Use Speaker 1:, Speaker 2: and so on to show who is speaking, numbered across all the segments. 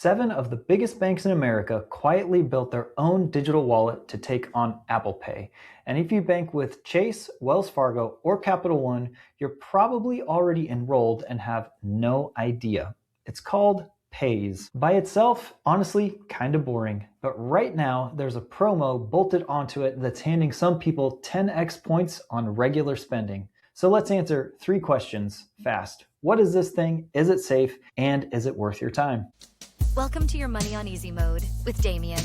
Speaker 1: 7 of the biggest banks in America quietly built their own digital wallet to take on Apple Pay. And if you bank with Chase, Wells Fargo, or Capital One, you're probably already enrolled and have no idea. It's called Paze. By itself, honestly, kind of boring. But right now, there's a promo bolted onto it that's handing some people 10x points on regular spending. So let's answer 3 questions fast. What is this thing? Is it safe? And is it worth your time?
Speaker 2: Welcome to your Money on Easy mode with Damien.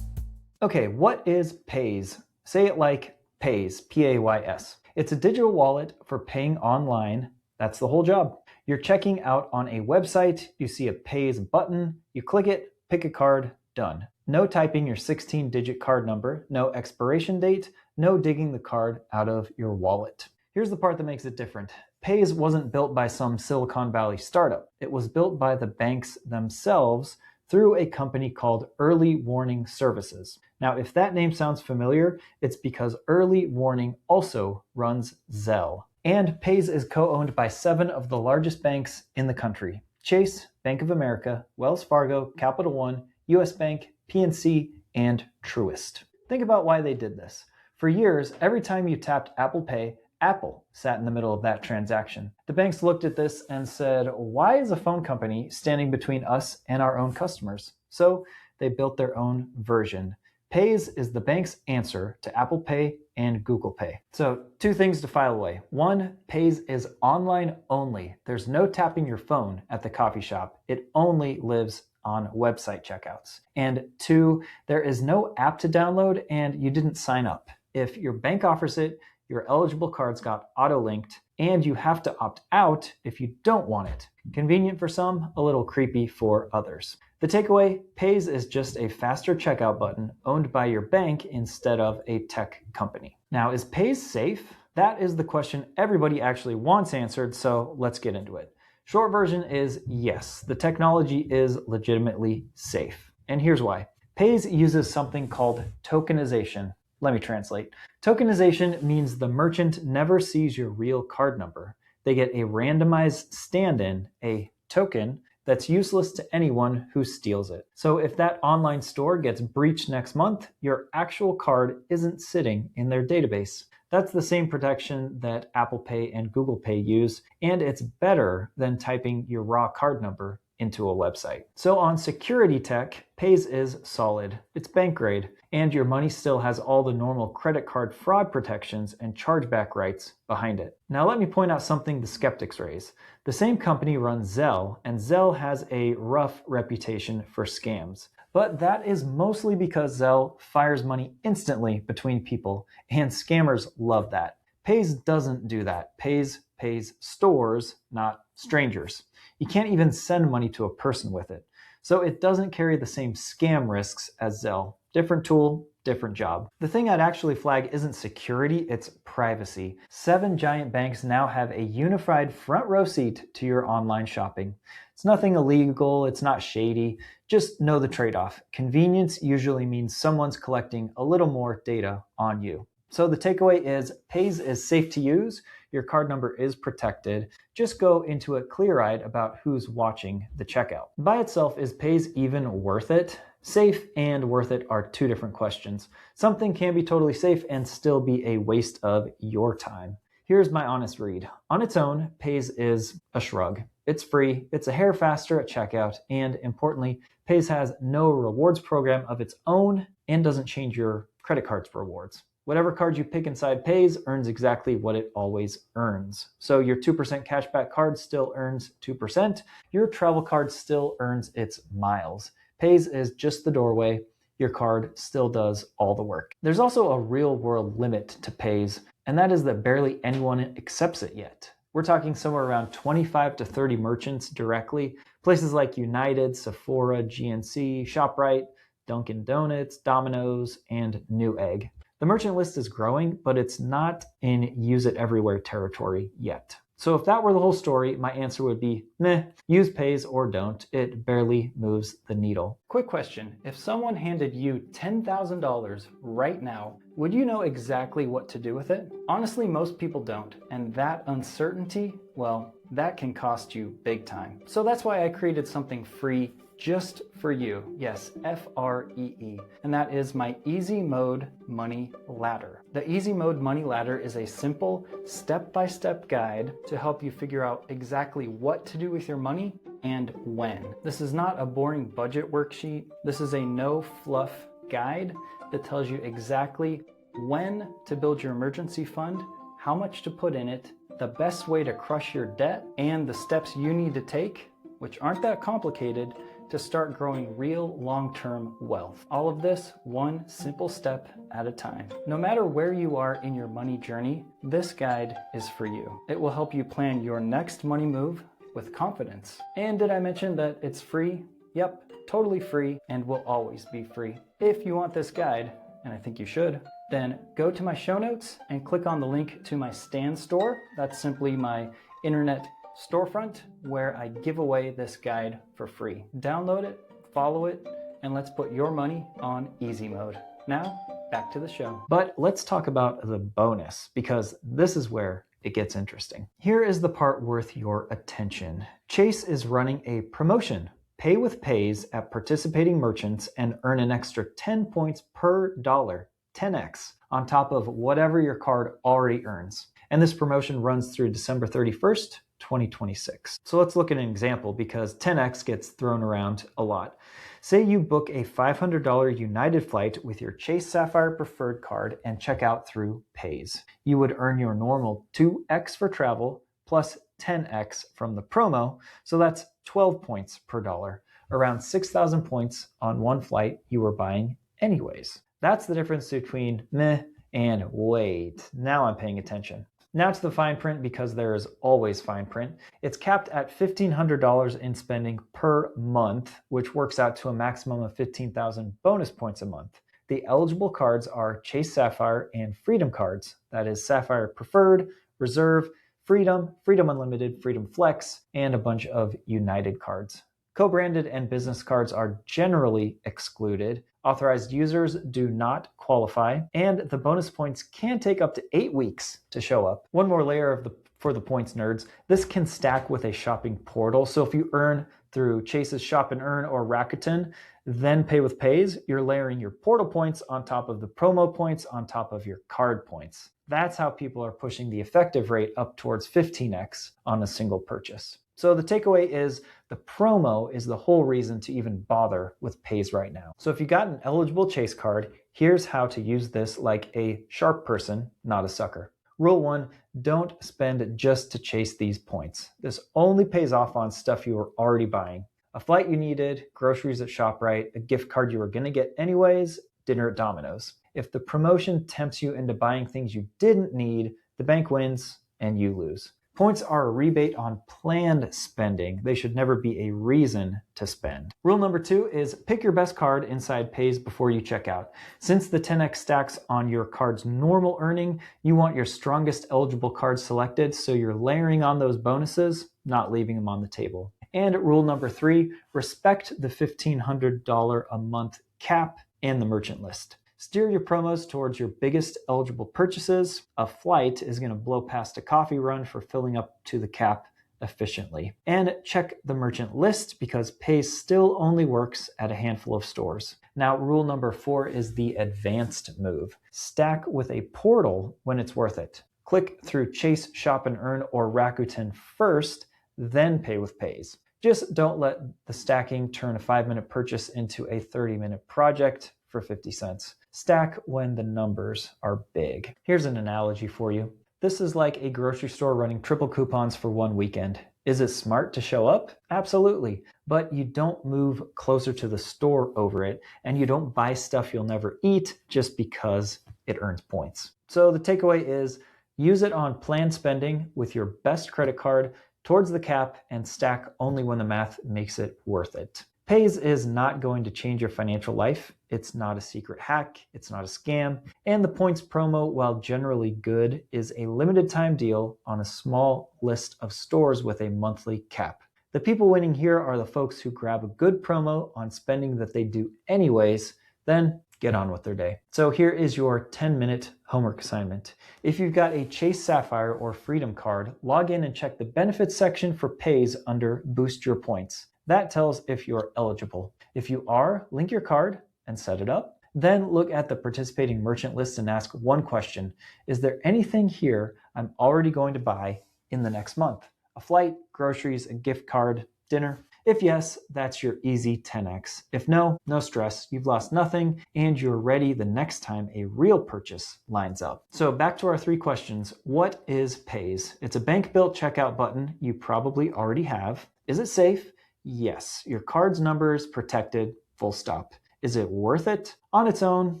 Speaker 1: Okay, what is Paze? Say it like Paze, P-A-Y-S. It's a digital wallet for paying online. That's the whole job. You're checking out on a website, you see a Paze button, you click it, pick a card, done. No typing your 16-digit card number, no expiration date, no digging the card out of your wallet. Here's the part that makes it different. Paze wasn't built by some Silicon Valley startup. It was built by the banks themselves through a company called Early Warning Services. Now, if that name sounds familiar, it's because Early Warning also runs Zelle. And Paze is co-owned by 7 of the largest banks in the country: Chase, Bank of America, Wells Fargo, Capital One, US Bank, PNC, and Truist. Think about why they did this. For years, every time you tapped Apple Pay, Apple sat in the middle of that transaction. The banks looked at this and said, why is a phone company standing between us and our own customers? So they built their own version. Paze is the bank's answer to Apple Pay and Google Pay. So 2 things to file away. 1, Paze is online only. There's no tapping your phone at the coffee shop. It only lives on website checkouts. And 2, there is no app to download and you didn't sign up. If your bank offers it, your eligible cards got auto-linked, and you have to opt out if you don't want it. Convenient for some, a little creepy for others. The takeaway, Paze is just a faster checkout button owned by your bank instead of a tech company. Now, is Paze safe? That is the question everybody actually wants answered, so let's get into it. Short version is yes, the technology is legitimately safe. And here's why. Paze uses something called tokenization. Let me translate. Tokenization means the merchant never sees your real card number. They get a randomized stand-in, a token, that's useless to anyone who steals it. So if that online store gets breached next month, your actual card isn't sitting in their database. That's the same protection that Apple Pay and Google Pay use, and it's better than typing your raw card number into a website. So on security tech, Paze is solid. It's bank grade, and your money still has all the normal credit card fraud protections and chargeback rights behind it. Now let me point out something the skeptics raise. The same company runs Zelle, and Zelle has a rough reputation for scams. But that is mostly because Zelle fires money instantly between people, and scammers love that. Paze doesn't do that. Paze pays stores, not strangers. You can't even send money to a person with it. So it doesn't carry the same scam risks as Zelle. Different tool, different job. The thing I'd actually flag isn't security, it's privacy. 7 giant banks now have a unified front row seat to your online shopping. It's nothing illegal, it's not shady. Just know the trade-off. Convenience usually means someone's collecting a little more data on you. So the takeaway is Paze is safe to use, your card number is protected. Just go into it clear-eyed about who's watching the checkout. By itself, is Paze even worth it? Safe and worth it are 2 different questions. Something can be totally safe and still be a waste of your time. Here's my honest read. On its own, Paze is a shrug. It's free, it's a hair faster at checkout, and importantly, Paze has no rewards program of its own and doesn't change your credit cards for rewards. Whatever card you pick inside Paze earns exactly what it always earns. So your 2% cashback card still earns 2%. Your travel card still earns its miles. Paze is just the doorway. Your card still does all the work. There's also a real world limit to Paze, and that is that barely anyone accepts it yet. We're talking somewhere around 25 to 30 merchants directly. Places like United, Sephora, GNC, ShopRite, Dunkin' Donuts, Domino's, and Newegg. The merchant list is growing, but it's not in use it everywhere territory yet. So if that were the whole story, my answer would be, meh, use Paze or don't. It barely moves the needle. Quick question. If someone handed you $10,000 right now, would you know exactly what to do with it? Honestly, most people don't. And that uncertainty, well, that can cost you big time. So that's why I created something free just for you. Yes, F-R-E-E. And that is my Easy Mode Money Ladder. The Easy Mode Money Ladder is a simple step-by-step guide to help you figure out exactly what to do with your money and when. This is not a boring budget worksheet. This is a no fluff guide that tells you exactly when to build your emergency fund, how much to put in it, the best way to crush your debt, and the steps you need to take, which aren't that complicated, to start growing real long-term wealth. All of this one simple step at a time. No matter where you are in your money journey, this guide is for you. It will help you plan your next money move with confidence. And did I mention that it's free? Yep, totally free and will always be free. If you want this guide, and I think you should, then go to my show notes and click on the link to my Stan store. That's simply my internet storefront where I give away this guide for free. Download it, follow it, and let's put your money on easy mode. Now, back to the show. But let's talk about the bonus, because this is where it gets interesting. Here is the part worth your attention. Chase is running a promotion. Pay with Paze at participating merchants and earn an extra 10 points per dollar, 10x, on top of whatever your card already earns. And this promotion runs through December 31st, 2026. So let's look at an example because 10x gets thrown around a lot. Say you book a $500 United flight with your Chase Sapphire Preferred card and check out through Paze. You would earn your normal 2x for travel plus 10x from the promo, so that's 12 points per dollar, around 6,000 points on one flight you were buying anyways. That's the difference between meh and wait, now I'm paying attention. Now to the fine print, because there is always fine print. It's capped at $1,500 in spending per month, which works out to a maximum of 15,000 bonus points a month. The eligible cards are Chase Sapphire and Freedom cards. That is Sapphire Preferred, Reserve, Freedom, Freedom Unlimited, Freedom Flex, and a bunch of United cards. Co-branded and business cards are generally excluded. Authorized users do not qualify, and the bonus points can take up to 8 weeks to show up. One more layer for the points nerds, this can stack with a shopping portal. So if you earn through Chase's Shop and Earn or Rakuten, then pay with Paze, you're layering your portal points on top of the promo points on top of your card points. That's how people are pushing the effective rate up towards 15x on a single purchase. So the takeaway is the promo is the whole reason to even bother with Paze right now. So if you got an eligible Chase card, here's how to use this like a sharp person, not a sucker. Rule 1, don't spend just to chase these points. This only pays off on stuff you were already buying. A flight you needed, groceries at ShopRite, a gift card you were going to get anyways, dinner at Domino's. If the promotion tempts you into buying things you didn't need, the bank wins and you lose. Points are a rebate on planned spending. They should never be a reason to spend. Rule number 2 is pick your best card inside Paze before you check out. Since the 10x stacks on your card's normal earning, you want your strongest eligible card selected, so you're layering on those bonuses, not leaving them on the table. And rule number 3, respect the $1,500 a month cap and the merchant list. Steer your promos towards your biggest eligible purchases. A flight is going to blow past a coffee run for filling up to the cap efficiently. And check the merchant list because Paze still only works at a handful of stores. Now, rule number 4 is the advanced move. Stack with a portal when it's worth it. Click through Chase, Shop and Earn, or Rakuten first, then pay with Paze. Just don't let the stacking turn a 5-minute purchase into a 30-minute project for 50 cents. Stack when the numbers are big. Here's an analogy for you. This is like a grocery store running triple coupons for one weekend. Is it smart to show up? Absolutely. But you don't move closer to the store over it, and you don't buy stuff you'll never eat just because it earns points. So the takeaway is use it on planned spending with your best credit card towards the cap and stack only when the math makes it worth it. Paze is not going to change your financial life. It's not a secret hack. It's not a scam. And the points promo, while generally good, is a limited time deal on a small list of stores with a monthly cap. The people winning here are the folks who grab a good promo on spending that they do anyways, then get on with their day. So here is your 10-minute homework assignment. If you've got a Chase Sapphire or Freedom card, log in and check the benefits section for Paze under Boost Your Points. That tells if you're eligible. If you are, link your card and set it up. Then look at the participating merchant list and ask one question. Is there anything here I'm already going to buy in the next month? A flight, groceries, a gift card, dinner? If yes, that's your easy 10x. If no, no stress. You've lost nothing and you're ready the next time a real purchase lines up. So back to our 3 questions. What is Paze? It's a bank-built checkout button you probably already have. Is it safe? Yes. Your card's number is protected, full stop. Is it worth it? On its own,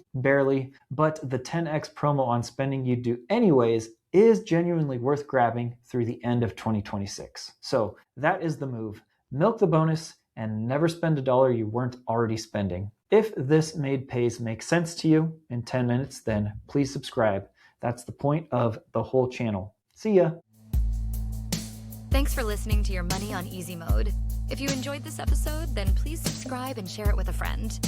Speaker 1: barely, but the 10x promo on spending you do anyways is genuinely worth grabbing through the end of 2026. So that is the move. Milk the bonus and never spend a dollar you weren't already spending. If this made Paze make sense to you in 10 minutes, then please subscribe. That's the point of the whole channel. See ya.
Speaker 2: Thanks for listening to Your Money on Easy Mode. If you enjoyed this episode, then please subscribe and share it with a friend.